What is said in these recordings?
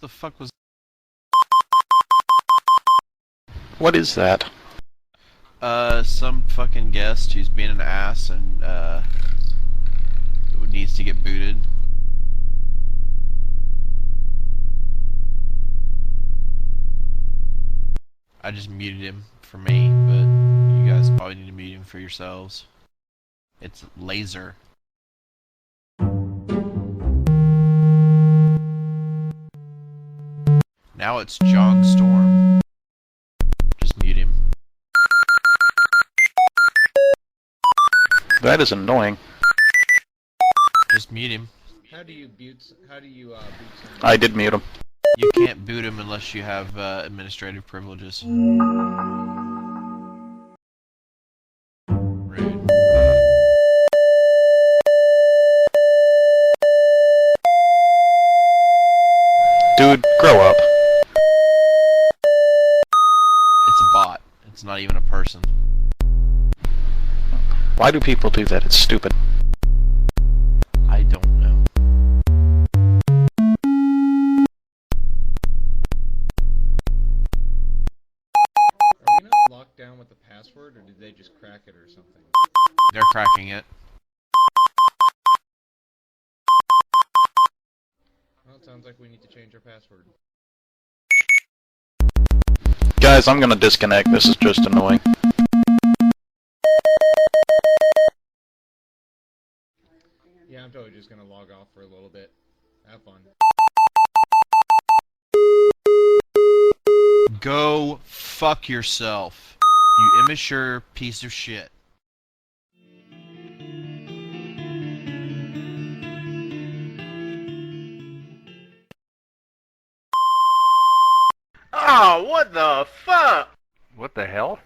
the fuck was... What is that? Some fucking guest who's being an ass and, needs to get booted. I just muted him for me, but you guys probably need to mute him for yourselves. It's Laser. Now it's John Storm. Just mute him. That is annoying. Just mute him. How do you boot someone? I did mute him. You can't boot him unless you have administrative privileges. Rude. Dude, grow up. It's a bot. It's not even a person. Why do people do that? It's stupid. I don't know. Are we not locked down with the password, or did they just crack it or something? They're cracking it. Well, it sounds like we need to change our password. Guys, I'm gonna disconnect. This is just annoying. Yeah, I'm totally just gonna log off for a little bit. Have fun. Go fuck yourself, you immature piece of shit. Oh, what the fuck? What the hell?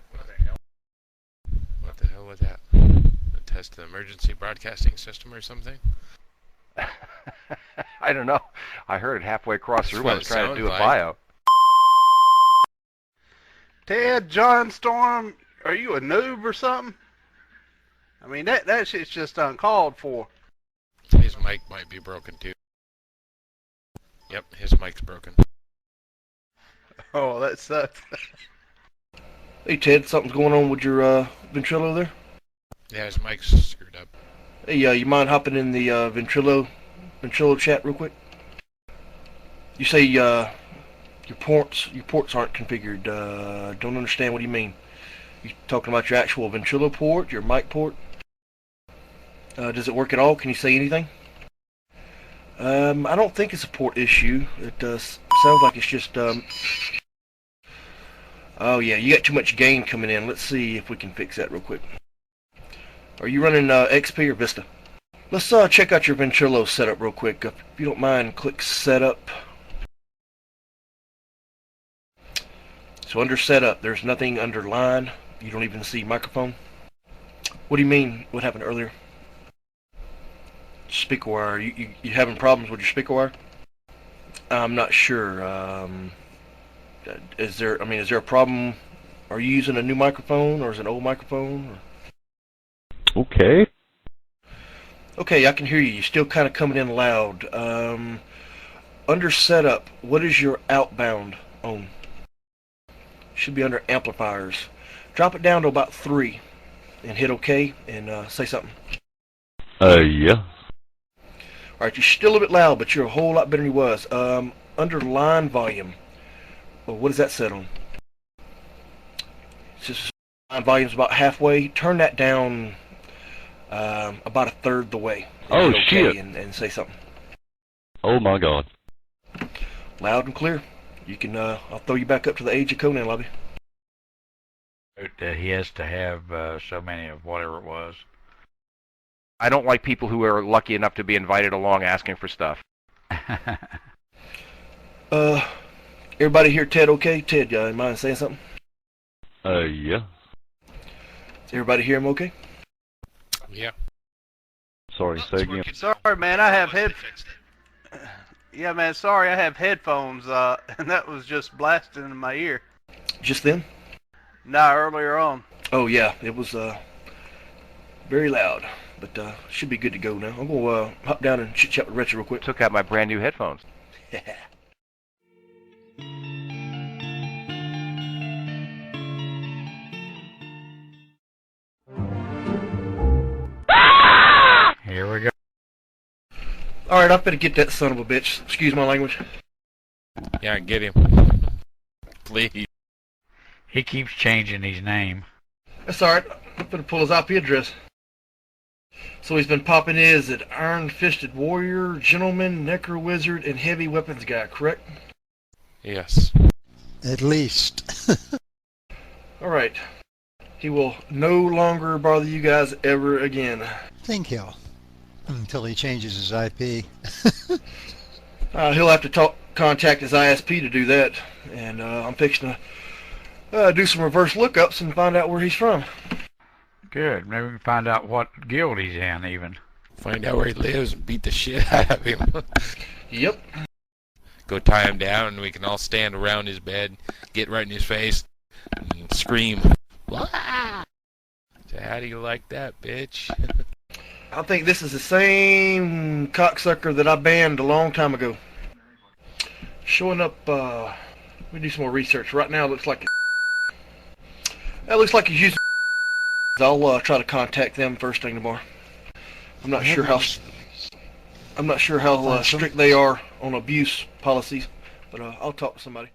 What the hell was that? A test the emergency broadcasting system or something? I don't know. I heard it halfway across the room. I was trying to do a like. bio. Ted, John Storm, are you a noob or something? I mean, that shit's just uncalled for. His mic might be broken too. Yep, his mic's broken. Oh, that sucks. Hey Ted, something's going on with your Ventrilo there? Yeah, his mic's screwed up. Hey, you mind hopping in the Ventrilo chat real quick? You say your ports aren't configured. Don't understand what do you mean. You talking about your actual Ventrilo port, your mic port? Does it work at all? Can you say anything? I don't think it's a port issue. It sounds like it's just oh yeah, you got too much gain coming in. Let's see if we can fix that real quick. Are you running XP or Vista? Let's check out your Ventrilo setup real quick. If you don't mind, click Setup. So under Setup, there's nothing under Line. You don't even see microphone. What do you mean? What happened earlier? Speaker wire. You having problems with your speaker wire? I'm not sure. Is there a problem? Are you using a new microphone or is it an old microphone? Okay. Okay, I can hear you. You're still kind of coming in loud. Under Setup, what is your outbound on? Should be under Amplifiers. Drop it down to about 3 and hit OK and say something. Yeah. Alright, you're still a little bit loud, but you're a whole lot better than you was. Under Line Volume, well, what is that set on? It's just line volume's about halfway. Turn that down about 1/3 the way. Oh, hit shit. OK and say something. Oh my god. Loud and clear. You can, I'll throw you back up to the Age of Conan lobby. He has to have so many of whatever it was. I don't like people who are lucky enough to be invited along asking for stuff. Everybody hear Ted okay? Ted, you mind saying something? Yeah. Does everybody hear him okay? Yeah. Sorry, say again. Sorry, man, I have Yeah, man, sorry, I have headphones, and that was just blasting in my ear. Just then? Nah, earlier on. Oh yeah, it was very loud, but should be good to go now. I'm gonna hop down and chit chat with Retro real quick. Took out my brand new headphones. Alright, I better get that son of a bitch. Excuse my language. Yeah, get him. Please. He keeps changing his name. That's alright. I'm gonna pull his IP address. So he's been popping in as an iron-fisted warrior, gentleman, necro wizard, and heavy weapons guy, correct? Yes. At least. Alright. He will no longer bother you guys ever again. Think he'll. Until he changes his IP. He'll have to contact his ISP to do that. And I'm fixing to do some reverse lookups and find out where he's from. Good. Maybe we can find out what guild he's in, even. Find out where he lives and beat the shit out of him. Yep. Go tie him down and we can all stand around his bed, get right in his face, and scream. Wah! So how do you like that, bitch? I think this is the same cocksucker that I banned a long time ago. Showing up, let me do some more research. Right now it looks like he's using. I'll try to contact them first thing tomorrow. I'm not sure how strict they are on abuse policies, but I'll talk to somebody.